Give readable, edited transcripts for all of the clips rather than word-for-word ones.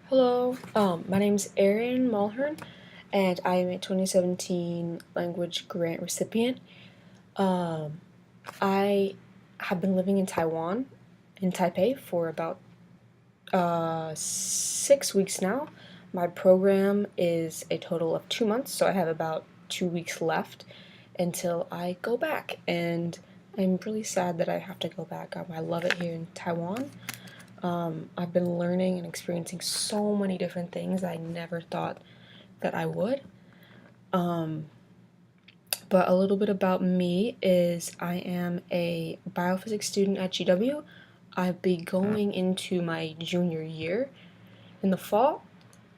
Hello, my name's Erin Mulhern, and I am a 2017 language grant recipient. Um, I have been living in Taiwan, in Taipei, for about 6 weeks now. My program is a total of 2 months, so I have about 2 weeks left until I go back, and I'm really sad that I have to go back. I love it here in Taiwan. I've been learning and experiencing so many different things I never thought that I would. Um, but a little bit about me is I am a biophysics student at GW. I'll be going into my junior year in the fall,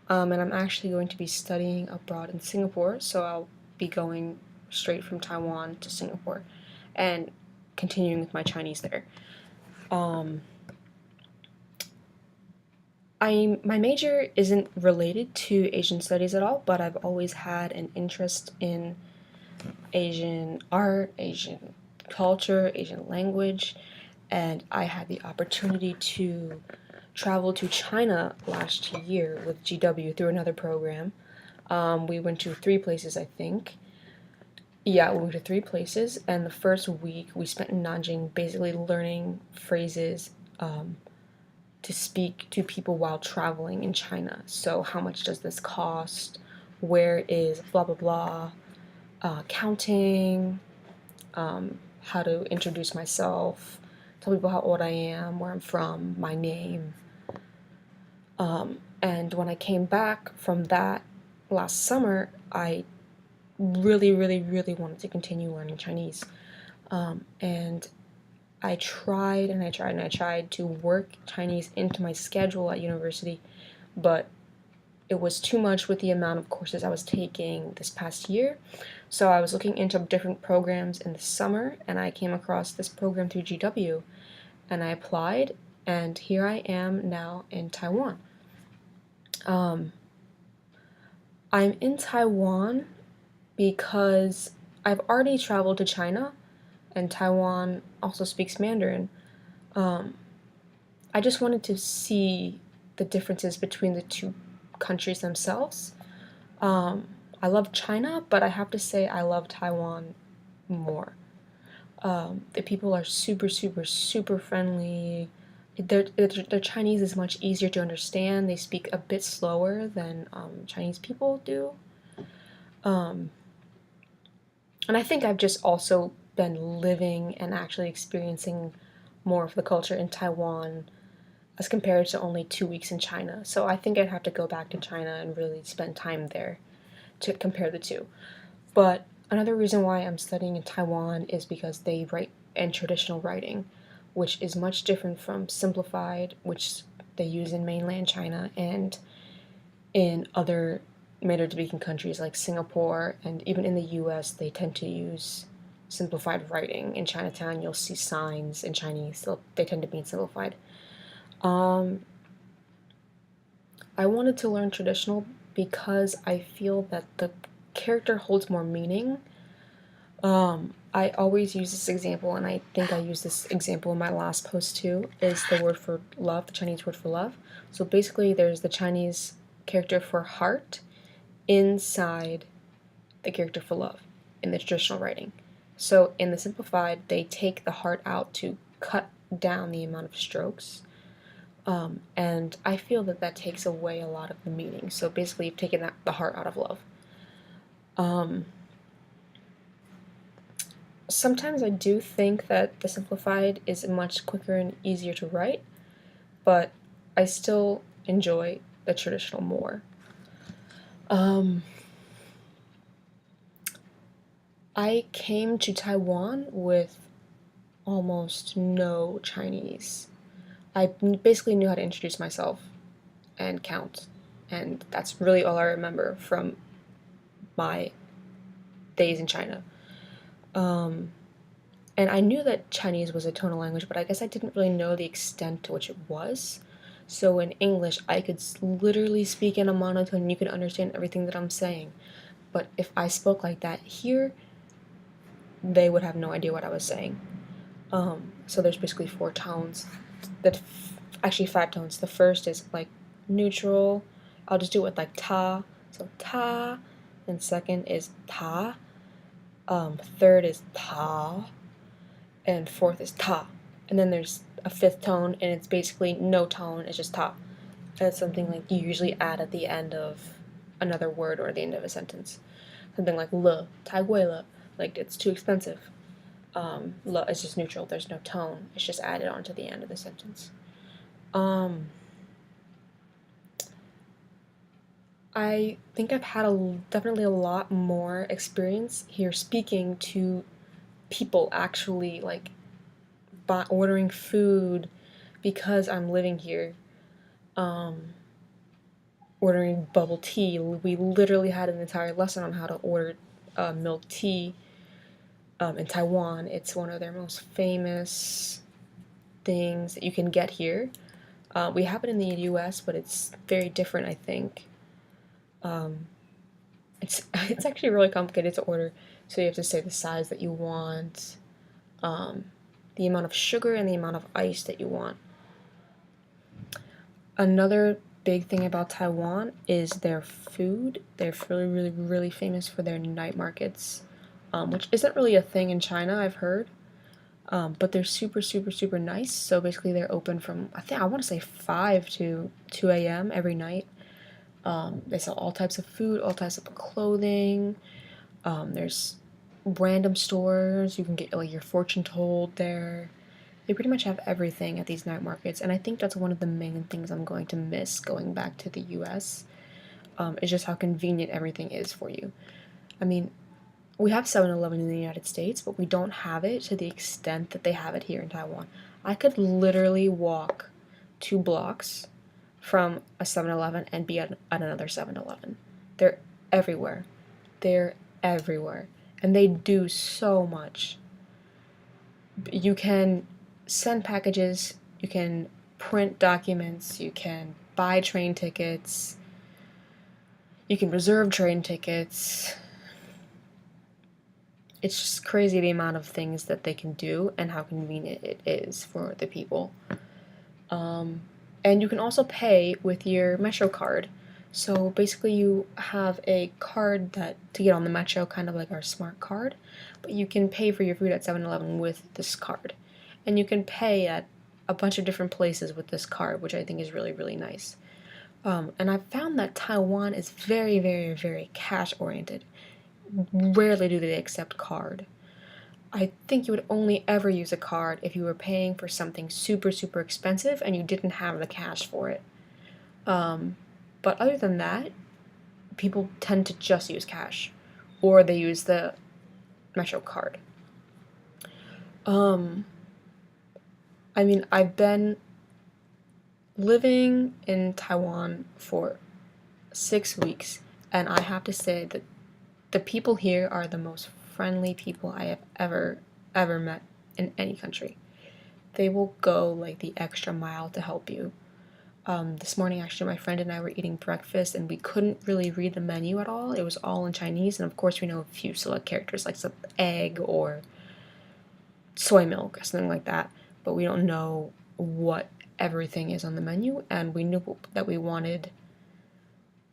and I'm actually going to be studying abroad in Singapore, so I'll be going straight from Taiwan to Singapore and continuing with my Chinese there. Um, my major isn't related to Asian studies at all, but I've always had an interest in Asian art, Asian culture, Asian language, and I had the opportunity to travel to China last year with GW through another program. We went to three places, I think. Yeah, we went to three places, and the first week we spent in Nanjing basically learning phrases to speak to people while traveling in China. So, how much does this cost? Where is blah blah blah? Counting, how to introduce myself, tell people how old I am, where I'm from, my name. And when I came back from that last summer, I really, really, really wanted to continue learning Chinese. And I tried and I tried and I tried to work Chinese into my schedule at university, but it was too much with the amount of courses I was taking this past year. So I was looking into different programs in the summer, and I came across this program through GW, and I applied, and here I am now in Taiwan. Um, I'm in Taiwan because I've already traveled to China, and Taiwan also speaks Mandarin. Um, I just wanted to see the differences between the two countries themselves. Um, I love China, but I have to say I love Taiwan more. The people are super, super, super friendly. Their Chinese is much easier to understand. They speak a bit slower than Chinese people do. Um, and I think I've just also been living and actually experiencing more of the culture in Taiwan as compared to only 2 weeks in China. So I think I'd have to go back to China and really spend time there to compare the two. But another reason why I'm studying in Taiwan is because they write in traditional writing, which is much different from simplified, which they use in mainland China and in other Mandarin speaking countries like Singapore, and even in the US, they tend to use simplified writing. In Chinatown, you'll see signs in Chinese, so they tend to be simplified. Um, I wanted to learn traditional because I feel that the character holds more meaning. I always use this example, and I think I used this example in my last post too, is the word for love, the Chinese word for love. So basically, there's the Chinese character for heart inside the character for love in the traditional writing. So in the simplified, they take the heart out to cut down the amount of strokes. And I feel that that takes away a lot of the meaning. So basically, you've taken the heart out of love. Um, Sometimes I do think that the simplified is much quicker and easier to write, but I still enjoy the traditional more. Um, I came to Taiwan with almost no Chinese. I basically knew how to introduce myself and count, and that's really all I remember from my days in China. Um, and I knew that Chinese was a tonal language, but I guess I didn't really know the extent to which it was. So in English, I could literally speak in a monotone and you could understand everything that I'm saying. But if I spoke like that here, they would have no idea what I was saying. So there's basically four tones, actually five tones. The first is like neutral. I'll just do it with like ta. So ta, and second is ta. Third is ta, and fourth is ta. And then there's a fifth tone, and it's basically no tone, it's just ta. That's something like you usually add at the end of another word or the end of a sentence. Something like le, tai gui le, like it's too expensive. Le is just neutral, there's no tone, it's just added onto the end of the sentence. I think I've had definitely a lot more experience here speaking to people actually like ordering food because I'm living here. Ordering bubble tea. We literally had an entire lesson on how to order milk tea in Taiwan. It's one of their most famous things that you can get here. We have it in the US, but it's very different, I think. It's actually really complicated to order, so you have to say the size that you want, the amount of sugar and the amount of ice that you want. Another big thing about Taiwan is their food. They're really, really, really famous for their night markets, which isn't really a thing in China, I've heard. But they're super, super, super nice. So basically, they're open from, I want to say 5 to 2 a.m. every night. They sell all types of food, all types of clothing. There's random stores. You can get like your fortune told there. They pretty much have everything at these night markets, and I think that's one of the main things I'm going to miss going back to the US, is just how convenient everything is for you. I mean, we have 7-Eleven in the United States, but we don't have it to the extent that they have it here in Taiwan. I could literally walk 2 blocks from a 7-Eleven and be at another 7-Eleven. They're everywhere. They're everywhere. And they do so much. You can send packages, you can print documents, you can buy train tickets, you can reserve train tickets. It's just crazy the amount of things that they can do and how convenient it is for the people. And you can also pay with your Metro card. So basically you have a card that to get on the Metro, kind of like our smart card, but you can pay for your food at 7-Eleven with this card. And you can pay at a bunch of different places with this card, which I think is really, really nice. And I've found that Taiwan is very, very, very cash oriented. Rarely do they accept card. I think you would only ever use a card if you were paying for something super, super expensive and you didn't have the cash for it. But other than that, people tend to just use cash, or they use the Metro card. I mean, I've been living in Taiwan for 6 weeks, and I have to say that the people here are the most friendly people I have ever met in any country. They will go like the extra mile to help you. This morning, actually, my friend and I were eating breakfast, and we couldn't really read the menu at all. It was all in Chinese, and of course, we know a few select characters like some egg or soy milk or something like that, but we don't know what everything is on the menu, and we knew that we wanted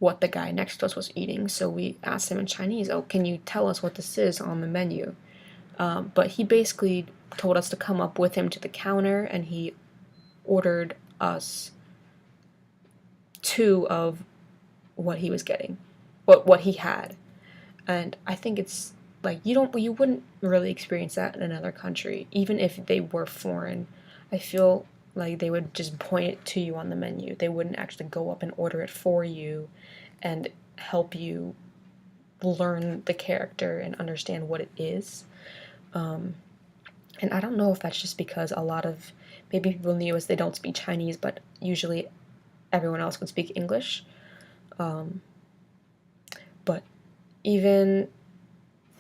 what the guy next to us was eating, so we asked him in Chinese, "Oh, can you tell us what this is on the menu?" But he basically told us to come up with him to the counter, and he ordered us 2 of what he was getting, what he had. And I think it's like you wouldn't really experience that in another country, even if they were foreign. I feel like they would just point it to you on the menu. They wouldn't actually go up and order it for you and help you learn the character and understand what it is. And I don't know if that's just because a lot of maybe people in the US they don't speak Chinese, but usually everyone else can speak English. But even,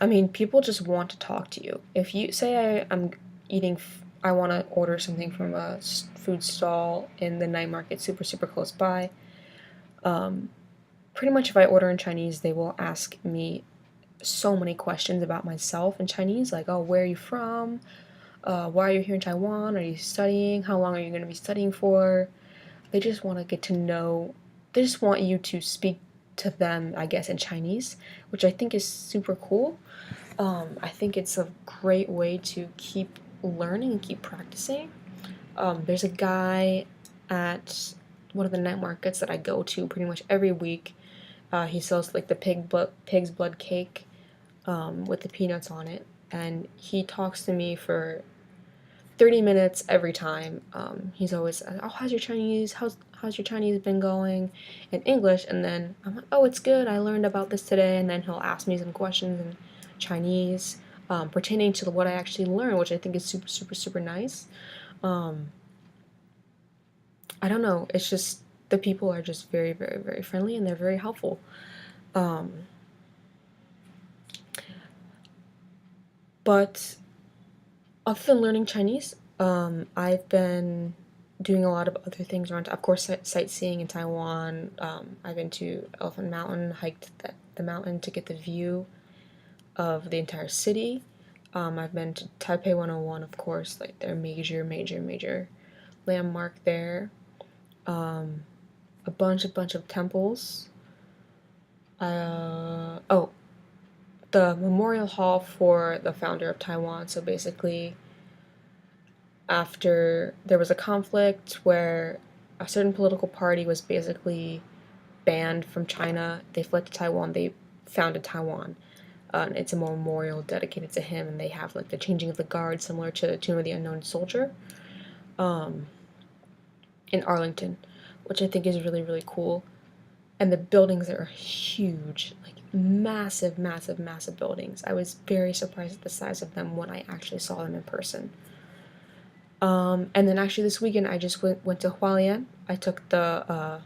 I mean, people just want to talk to you. If you say I'm eating, I want to order something from a food stall in the night market super, super close by, pretty much if I order in Chinese, they will ask me so many questions about myself in Chinese, like, oh, where are you from? Why are you here in Taiwan? Are you studying? How long are you going to be studying for? They just want to get to know they just want you to speak to them, I guess, in Chinese, which I think is super cool. I think it's a great way to keep learning and keep practicing. There's a guy at one of the night markets that I go to pretty much every week. He sells like the pig's blood cake with the peanuts on it, and he talks to me for 30 minutes every time. He's always, oh, how's your Chinese? How's your Chinese been going in English? And then I'm like, oh, it's good. I learned about this today. And then he'll ask me some questions in Chinese pertaining to what I actually learned, which I think is super, super, super nice. I don't know. It's just the people are just very, very, very friendly and they're very helpful. But other than learning Chinese, I've been doing a lot of other things around, of course, sightseeing in Taiwan. I've been to Elephant Mountain, hiked the mountain to get the view of the entire city. I've been to Taipei 101, of course, like their major, major, major landmark there. A bunch of temples. Oh, the memorial hall for the founder of Taiwan. So basically, after there was a conflict where a certain political party was basically banned from China, they fled to Taiwan, they founded Taiwan. It's a memorial dedicated to him, and they have like the changing of the guard, similar to the Tomb of the Unknown Soldier, in Arlington, which I think is really, really cool. And the buildings are huge, like massive, massive, massive buildings. I was very surprised at the size of them when I actually saw them in person. And then actually this weekend I just went to Hualien. I took the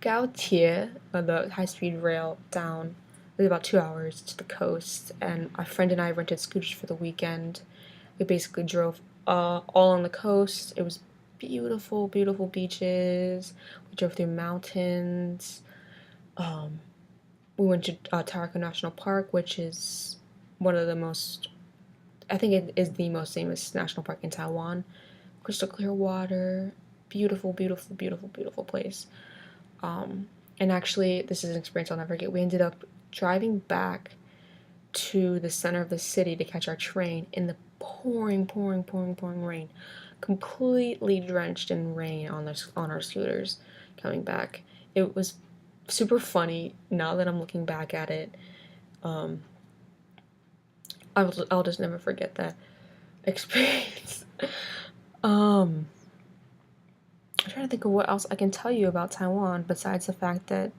Gaotie, the high-speed rail down. It was about 2 hours to the coast, and a friend and I rented scooters for the weekend. We basically drove all on the coast. It was beautiful, beautiful beaches. We drove through mountains. We went to Tarako National Park, which is one of the most, I think it is the most famous national park in Taiwan. Crystal clear water, beautiful, beautiful, beautiful, beautiful place. And actually, this is an experience I'll never forget. We ended up driving back to the center of the city to catch our train in the pouring, pouring, pouring, pouring rain, completely drenched in rain on our scooters coming back. It was super funny now that I'm looking back at it. I'll just never forget that experience. I'm trying to think of what else I can tell you about Taiwan besides the fact that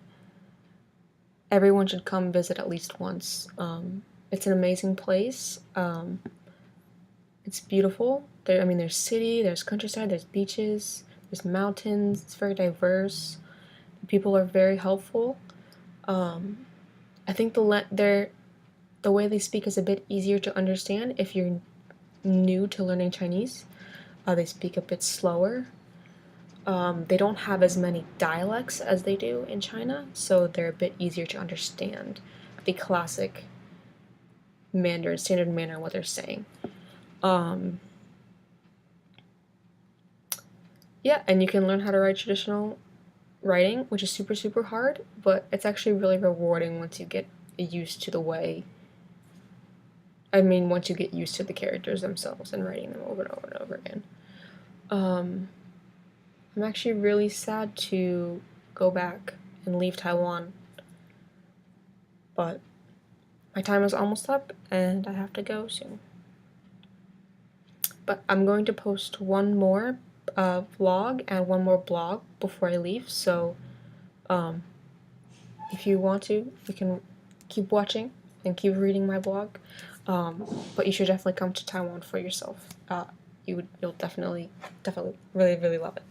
everyone should come visit at least once. It's an amazing place. It's beautiful. There's city, there's countryside, there's beaches, there's mountains. It's very diverse. The people are very helpful. I think the way they speak is a bit easier to understand if you're new to learning Chinese. They speak a bit slower. They don't have as many dialects as they do in China, so they're a bit easier to understand the classic Mandarin, standard Mandarin, what they're saying. Yeah, and you can learn how to write traditional writing, which is super, super hard, but it's actually really rewarding once you get used to once you get used to the characters themselves and writing them over and over and over again. I'm actually really sad to go back and leave Taiwan, but my time is almost up and I have to go soon. But I'm going to post one more vlog and one more blog before I leave, so if you want to, you can keep watching and keep reading my blog, but you should definitely come to Taiwan for yourself. You'll definitely really, really love it.